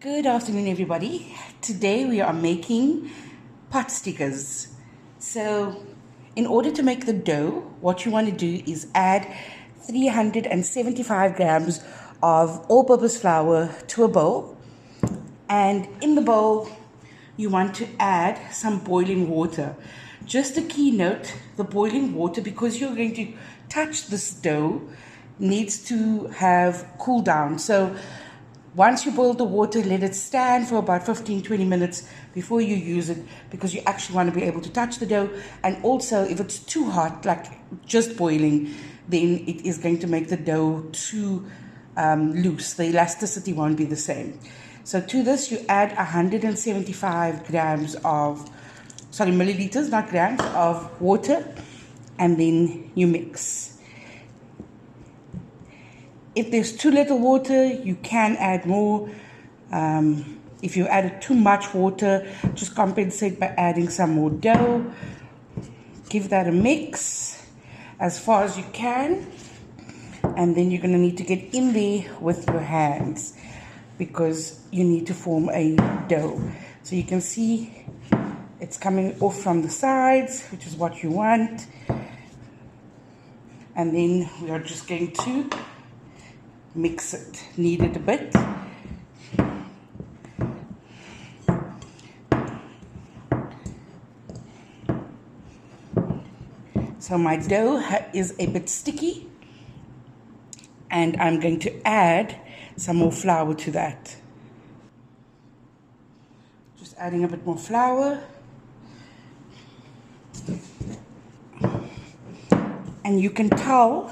Good afternoon, everybody. Today we are making pot stickers. So in order to make the dough, what you want to do is add 375 grams of all-purpose flour to a bowl. And in the bowl, you want to add some boiling water. Just a key note, the boiling water, because you're going to touch this dough, needs to have cooled down. So once you boil the water, let it stand for about 15-20 minutes before you use it, because you actually want to be able to touch the dough. And also, if it's too hot, like just boiling, then it is going to make the dough too loose. The elasticity won't be the same. So to this, you add 175 grams of, milliliters, not grams, of water, and then you mix. If there's too little water, you can add more. If you added too much water, just compensate by adding some more dough. Give that a mix as far as you can. And then you're going to need to get in there with your hands, because you need to form a dough. So you can see it's coming off from the sides, which is what you want. And then we are just going to mix it, knead it a bit. So my dough is a bit sticky, and I'm going to add some more flour to that. Just adding a bit more flour. And you can tell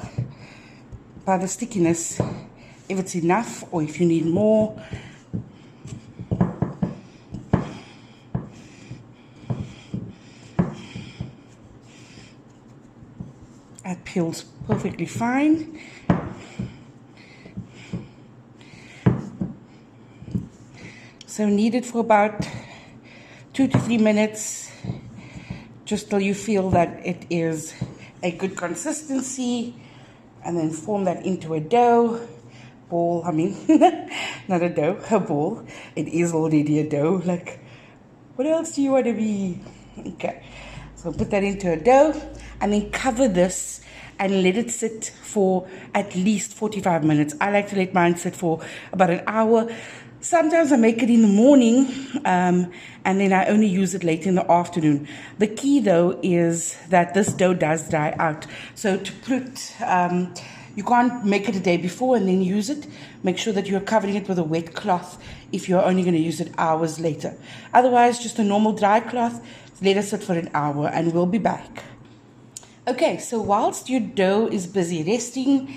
by the stickiness if it's enough or if you need more. That peels perfectly fine. So knead it for about 2 to 3 minutes, just till you feel that it is a good consistency, and then form that into a dough ball. Not a dough, a ball. It is already a dough. Like, what else do you want to be? Okay, so put that into a dough, and then cover this and let it sit for at least 45 minutes. I like to let mine sit for about an hour. Sometimes I make it in the morning, and then I only use it late in the afternoon. The key, though, is that this dough does dry out. So to put, you can't make it a day before and then use it. Make sure that you're covering it with a wet cloth if you're only going to use it hours later. Otherwise, just a normal dry cloth, let it sit for an hour, and we'll be back. Okay, so whilst your dough is busy resting,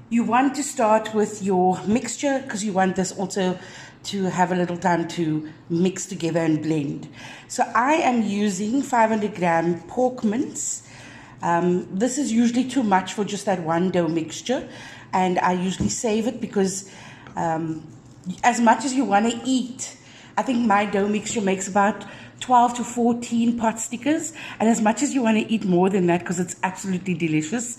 you want to start with your mixture, because you want this also to have a little time to mix together and blend. So I am using 500 gram pork mince. This is usually too much for just that one dough mixture, and I usually save it because as much as you want to eat, I think my dough mixture makes about 12 to 14 pot stickers, and as much as you want to eat more than that, because it's absolutely delicious,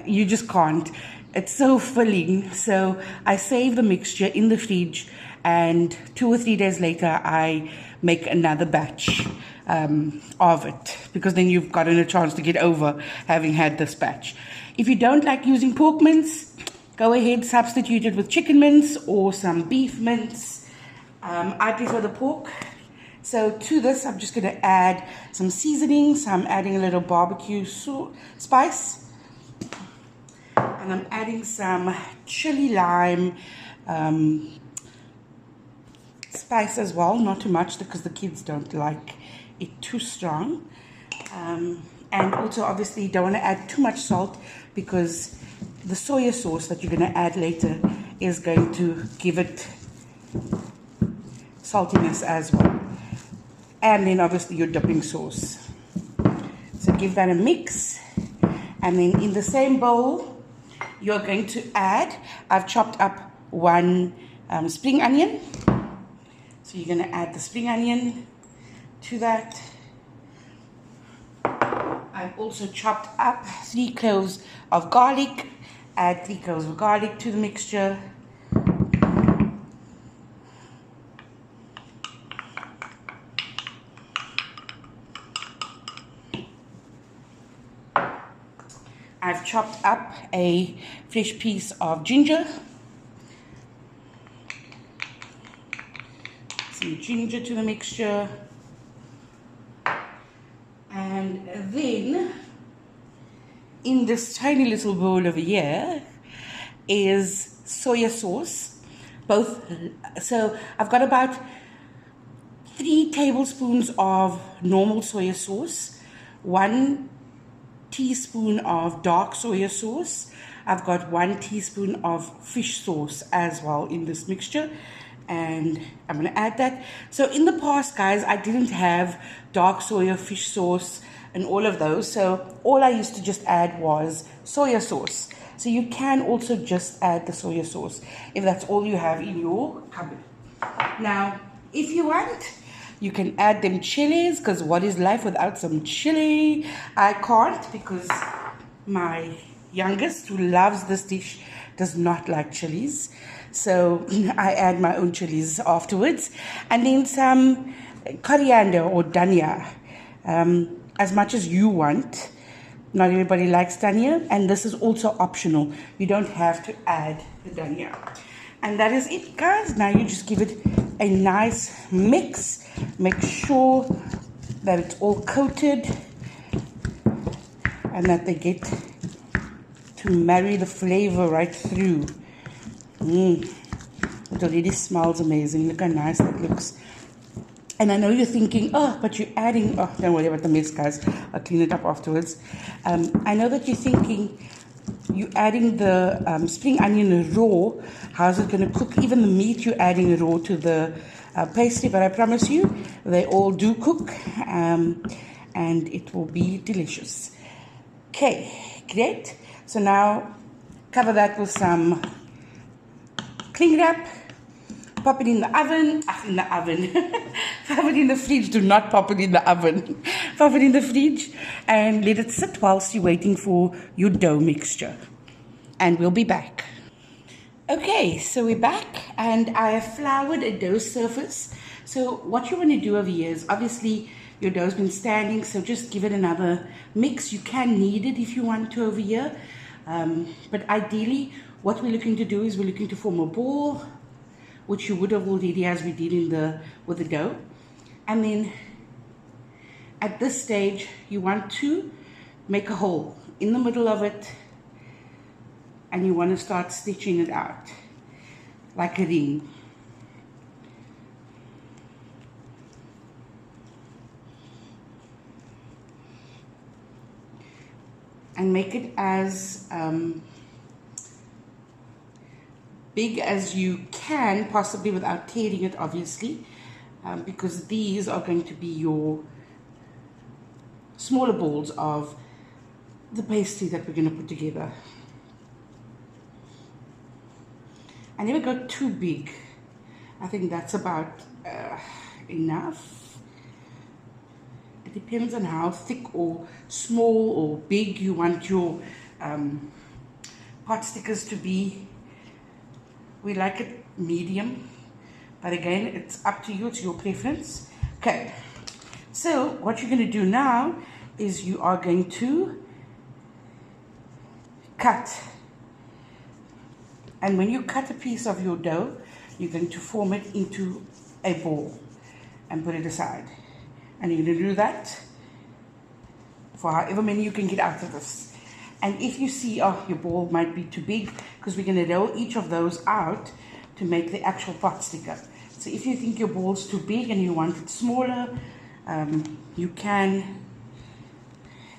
you just can't. It's so filling. So I save the mixture in the fridge, and 2 or 3 days later I make another batch of it, because then you've gotten a chance to get over having had this batch. If you don't like using pork mince, go ahead, substitute it with chicken mince or some beef mince. I prefer the pork. So to this, I'm just going to add some seasonings. I'm adding a little barbecue spice. And I'm adding some chili lime spice as well. Not too much, because the kids don't like it too strong. And also, obviously, you don't want to add too much salt, because the soya sauce that you're going to add later is going to give it saltiness as well. And then obviously your dipping sauce. So give that a mix. And then in the same bowl, you're going to add, I've chopped up 1 spring onion. So you're going to add the spring onion to that. I've also chopped up 3 cloves of garlic. Add 3 cloves of garlic to the mixture. chopped up a fresh piece of ginger. Some ginger to the mixture. And then in this tiny little bowl over here is soya sauce. So I've got about 3 tablespoons of normal soya sauce, 1 teaspoon of dark soya sauce. I've got 1 teaspoon of fish sauce as well in this mixture, and I'm going to add that. So in the past, guys, I didn't have dark soya, fish sauce and all of those, so all I used to just add was soya sauce. So you can also just add the soya sauce if that's all you have in your cupboard. Now, if you want, you can add them chilies, because what is life without some chili? I can't, because my youngest, who loves this dish, does not like chilies. So I add my own chilies afterwards. And then some coriander or dhania, as much as you want. Not everybody likes dhania, and this is also optional. You don't have to add the dhania. And that is it, guys. Now you just give it a nice mix. Make sure that it's all coated and that they get to marry the flavor right through. It already smells amazing. Look how nice that looks. And I know you're thinking, oh, but you're adding, oh, don't worry about the mess, guys. I'll clean it up afterwards. I know that you're thinking, you're adding the spring onion raw. How's it going to cook? Even the meat you're adding raw to the pastry, but I promise you, they all do cook, and it will be delicious. Okay, great. So now, cover that with some cling wrap. Pop it in the oven. In the oven. Pop it in the fridge. Do not pop it in the oven. Pop it in the fridge and let it sit whilst you're waiting for your dough mixture. And we'll be back. Okay, so we're back, and I have floured a dough surface. So what you want to do over here is, obviously your dough's been standing, so just give it another mix. You can knead it if you want to over here. But ideally, what we're looking to do is we're looking to form a ball, which you would have already, as we did with the dough. And then at this stage, you want to make a hole in the middle of it, and you want to start stitching it out like a ring. And make it as big as you can, possibly without tearing it, obviously, because these are going to be your smaller balls of the pastry that we're going to put together. I never go too big. I think that's about enough. It depends on how thick or small or big you want your pot stickers to be. We like it medium, but again, it's up to you, it's your preference. Okay, so what you're going to do now is you are going to cut. And when you cut a piece of your dough, you're going to form it into a ball and put it aside. And you're going to do that for however many you can get out of this. And if you see, oh, your ball might be too big, because we're going to roll each of those out to make the actual pot sticker. So if you think your ball's too big and you want it smaller, you can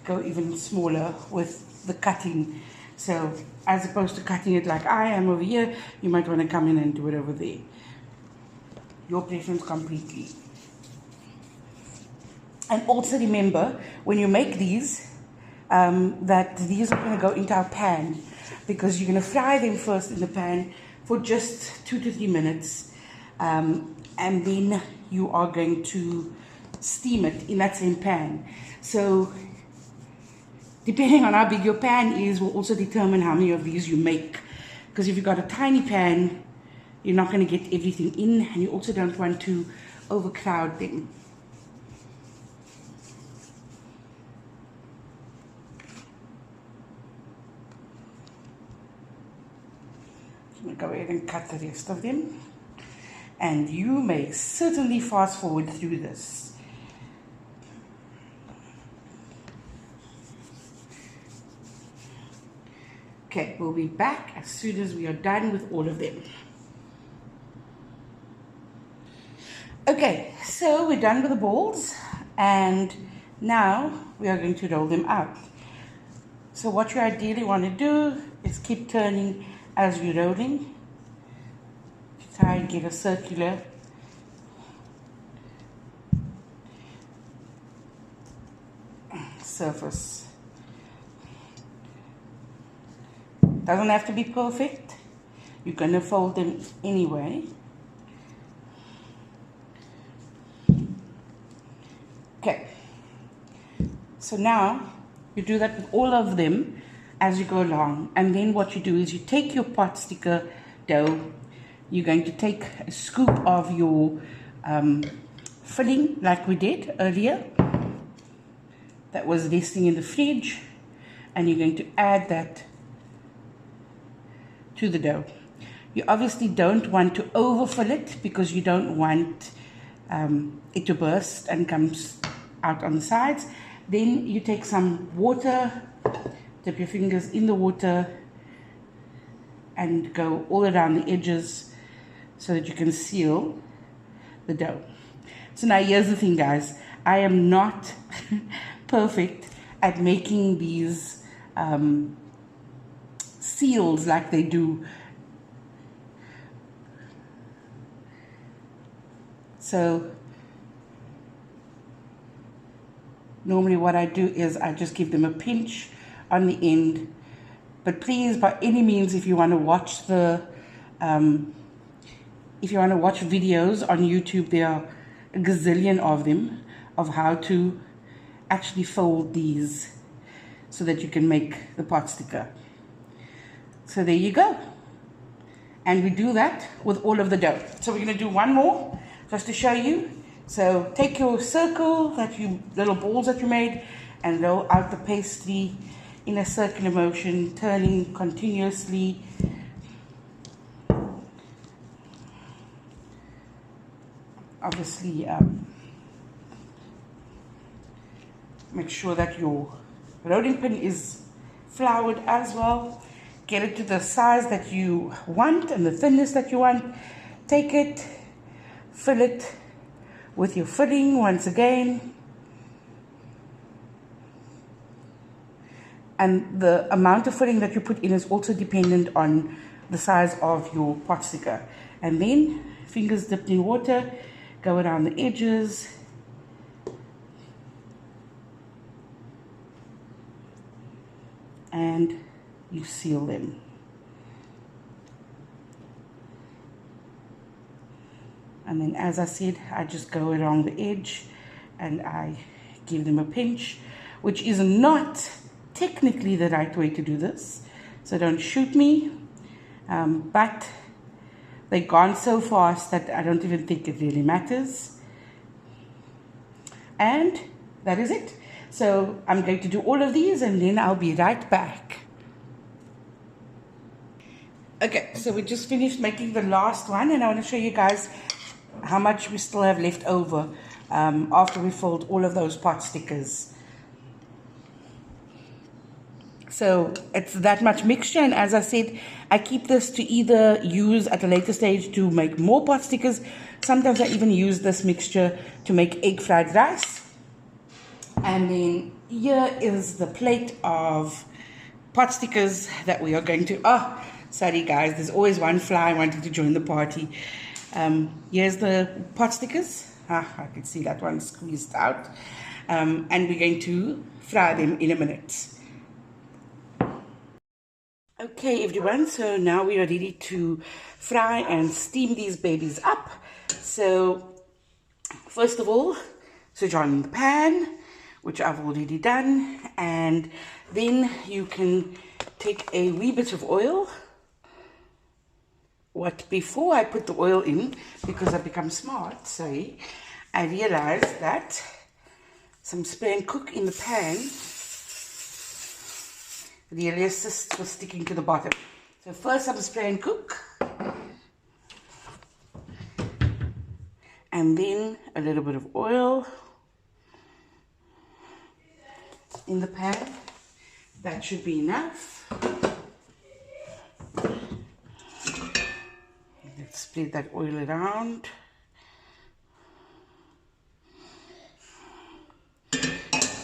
go even smaller with the cutting. So as opposed to cutting it like I am over here, you might want to come in and do it over there. Your preference completely. And also remember, when you make these, that these are going to go into our pan, because you're going to fry them first in the pan for just 2 to 3 minutes, and then you are going to steam it in that same pan. So depending on how big your pan is will also determine how many of these you make, because if you've got a tiny pan, you're not going to get everything in, and you also don't want to overcrowd them. I'm going to go ahead and cut the rest of them. And you may certainly fast forward through this. Okay, we'll be back as soon as we are done with all of them. Okay, so we're done with the balls, and now we are going to roll them out. So what you ideally want to do is keep turning as you're rolling. Try and get a circular surface. Doesn't have to be perfect. You're going to fold them anyway. Okay. So now you do that with all of them as you go along. And then what you do is you take your pot sticker dough. You're going to take a scoop of your filling like we did earlier. That was resting in the fridge. And you're going to add that to the dough. You obviously don't want to overfill it because you don't want it to burst and comes out on the sides. Then you take some water, dip your fingers in the water and go all around the edges so that you can seal the dough. So now here's the thing, guys. I am not perfect at making these seals like they do. So normally what I do is I just give them a pinch on the end. But please, by any means, if you want to watch the videos on YouTube, there are a gazillion of them of how to actually fold these so that you can make the pot sticker. So there you go. And we do that with all of the dough. So we're going to do one more just to show you. So take your circle, little balls that you made, and roll out the pastry in a circular motion, turning continuously. Obviously, make sure that your rolling pin is floured as well. Get it to the size that you want and the thickness that you want. Take it, fill it with your filling once again. And the amount of filling that you put in is also dependent on the size of your pot sticker. And then, fingers dipped in water, go around the edges. And you seal them. And then, as I said, I just go along the edge and I give them a pinch, which is not technically the right way to do this. So don't shoot me. But they've gone so fast that I don't even think it really matters. And that is it. So I'm going to do all of these and then I'll be right back. Okay, so we just finished making the last one and I want to show you guys how much we still have left over after we filled all of those pot stickers. So it's that much mixture, and as I said, I keep this to either use at a later stage to make more pot stickers. Sometimes I even use this mixture to make egg fried rice. And then here is the plate of pot stickers that we are going to... Oh, sorry guys, there's always one fly wanting to join the party. Here's the pot stickers. I can see that one squeezed out. And we're going to fry them in a minute. Okay everyone, so now we are ready to fry and steam these babies up. So first of all, switch on the pan, which I've already done, and then you can take a wee bit of oil. Before I put the oil in, because I've become smart, sorry, I realized that some spray and cook in the pan really assists with sticking to the bottom. So first some spray and cook. and then a little bit of oil in the pan. That should be enough. Let's spread that oil around.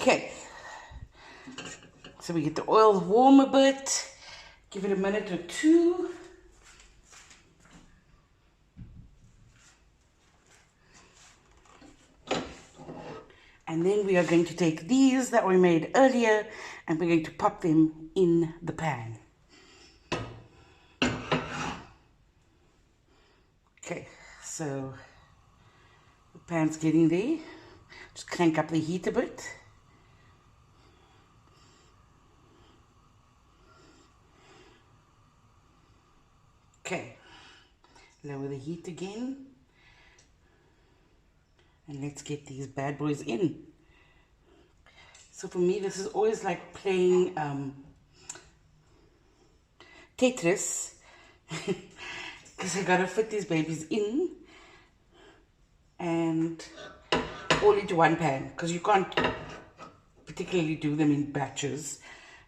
Okay, so we get the oil warm a bit, give it a minute or two. And then we are going to take these that we made earlier and we're going to pop them in the pan. Okay, so the pan's getting there. Just crank up the heat a bit. Okay, lower the heat again. And let's get these bad boys in. So for me, this is always like playing Tetris. Because I gotta fit these babies in. And all into one pan. Because you can't particularly do them in batches.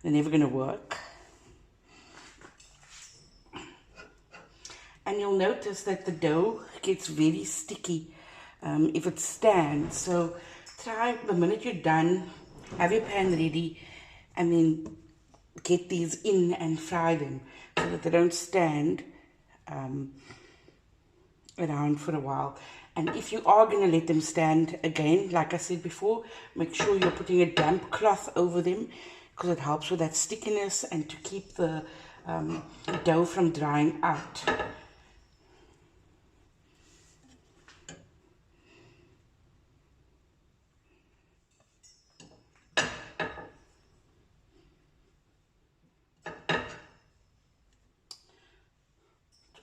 They're never gonna work. And you'll notice that the dough gets very sticky if it stands. So try the minute you're done, have your pan ready, and then get these in and fry them so that they don't stand around for a while. And if you are going to let them stand again, like I said before, make sure you're putting a damp cloth over them because it helps with that stickiness and to keep the dough from drying out.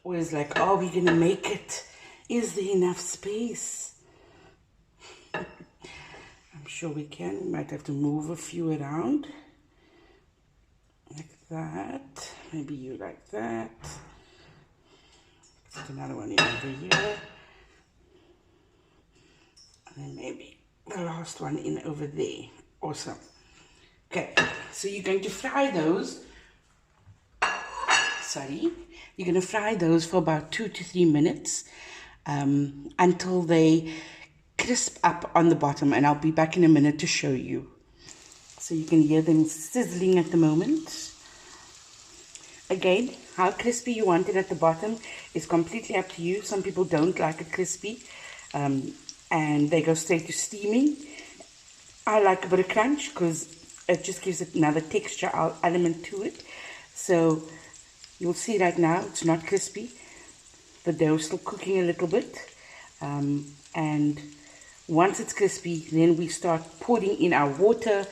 Always like, are we gonna make it? Is there enough space? I'm sure we can. We might have to move a few around. Like that. Maybe you like that. Put another one in over here. And then maybe the last one in over there. Awesome. Okay, so you're going to fry those. Sorry. You're going to fry those for about 2 to 3 minutes until they crisp up on the bottom, and I'll be back in a minute to show you. So you can hear them sizzling at the moment. Again, how crispy you want it at the bottom is completely up to you. Some people don't like it crispy and they go straight to steaming. I like a bit of crunch because it just gives it another texture element to it. So you'll see right now it's not crispy. The dough's still cooking a little bit. And once it's crispy, then we start pouring in our water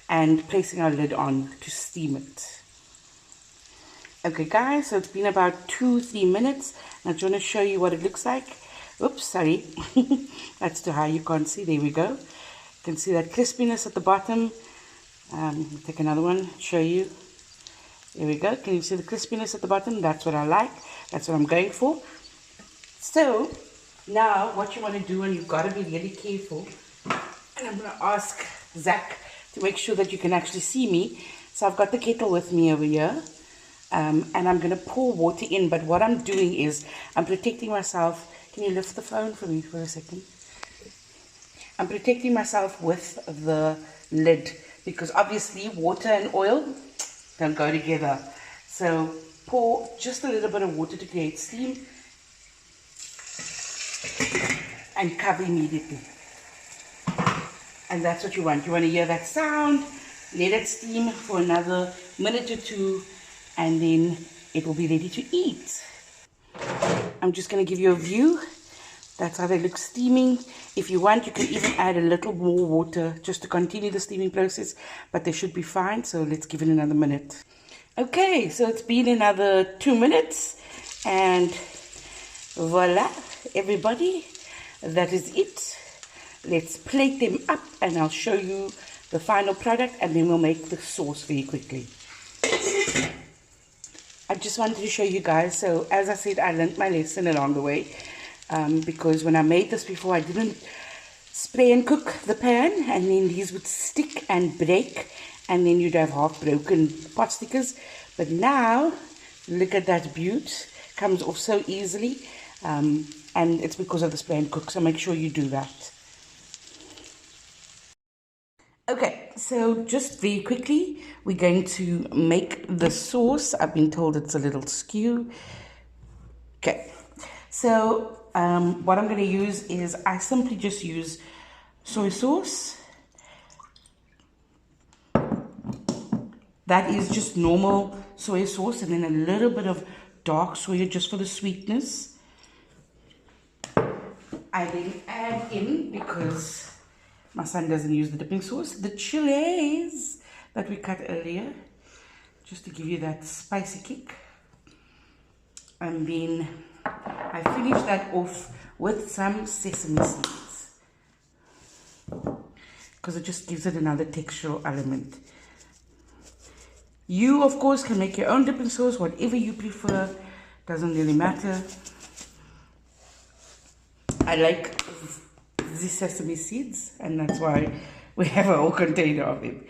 and placing our lid on to steam it. Okay guys, so it's been about 2-3 minutes. Now I just want to show you what it looks like. Oops, sorry. That's too high, you can't see. There we go. You can see that crispiness at the bottom. Take another one, show you. There we go. Can you see the crispiness at the bottom? That's what I like. That's what I'm going for. So, now what you want to do, and you've got to be really careful, and I'm going to ask Zach to make sure that you can actually see me. So I've got the kettle with me over here, and I'm going to pour water in, but what I'm doing is I'm protecting myself. Can you lift the phone for me for a second? I'm protecting myself with the lid because obviously water and oil don't go together. So pour just a little bit of water to create steam and cover immediately. And that's what you want. You want to hear that sound, let it steam for another minute or two, and then it will be ready to eat. I'm just going to give you a view. That's how they look steaming. If you want, you can even add a little more water just to continue the steaming process, but they should be fine. So let's give it another minute. Okay, so it's been another 2 minutes, and voila, everybody, that is it. Let's plate them up, and I'll show you the final product, and then we'll make the sauce very quickly. I just wanted to show you guys. So as I said, I learned my lesson along the way. because when I made this before, I didn't spray and cook the pan, and then these would stick and break, and then you'd have half broken pot stickers. But now, look at that beaut, comes off so easily, and it's because of the spray and cook, so make sure you do that. Okay, so just very quickly, we're going to make the sauce. I've been told it's a little skew. Okay, so what I'm going to use is, I simply just use soy sauce. That is just normal soy sauce, and then a little bit of dark soya just for the sweetness. I then add in, because my son doesn't use the dipping sauce, the chilies that we cut earlier, just to give you that spicy kick. And then I finish that off with some sesame seeds, because it just gives it another textural element. You, of course, can make your own dipping sauce, whatever you prefer, doesn't really matter. I like the sesame seeds, and that's why we have a whole container of them.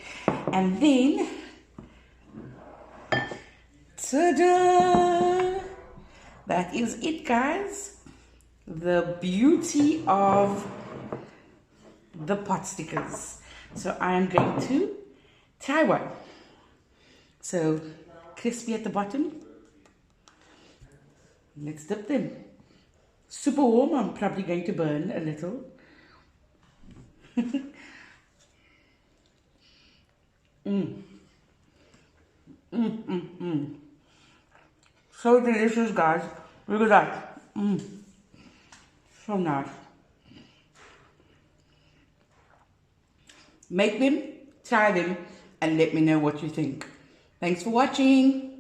And then, ta-da! That is it, guys. The beauty of the pot stickers. So I am going to try one. So, crispy at the bottom. Let's dip them. Super warm, I'm probably going to burn a little. So delicious, guys. Look at that. So nice. Make them, try them, and let me know what you think. Thanks for watching.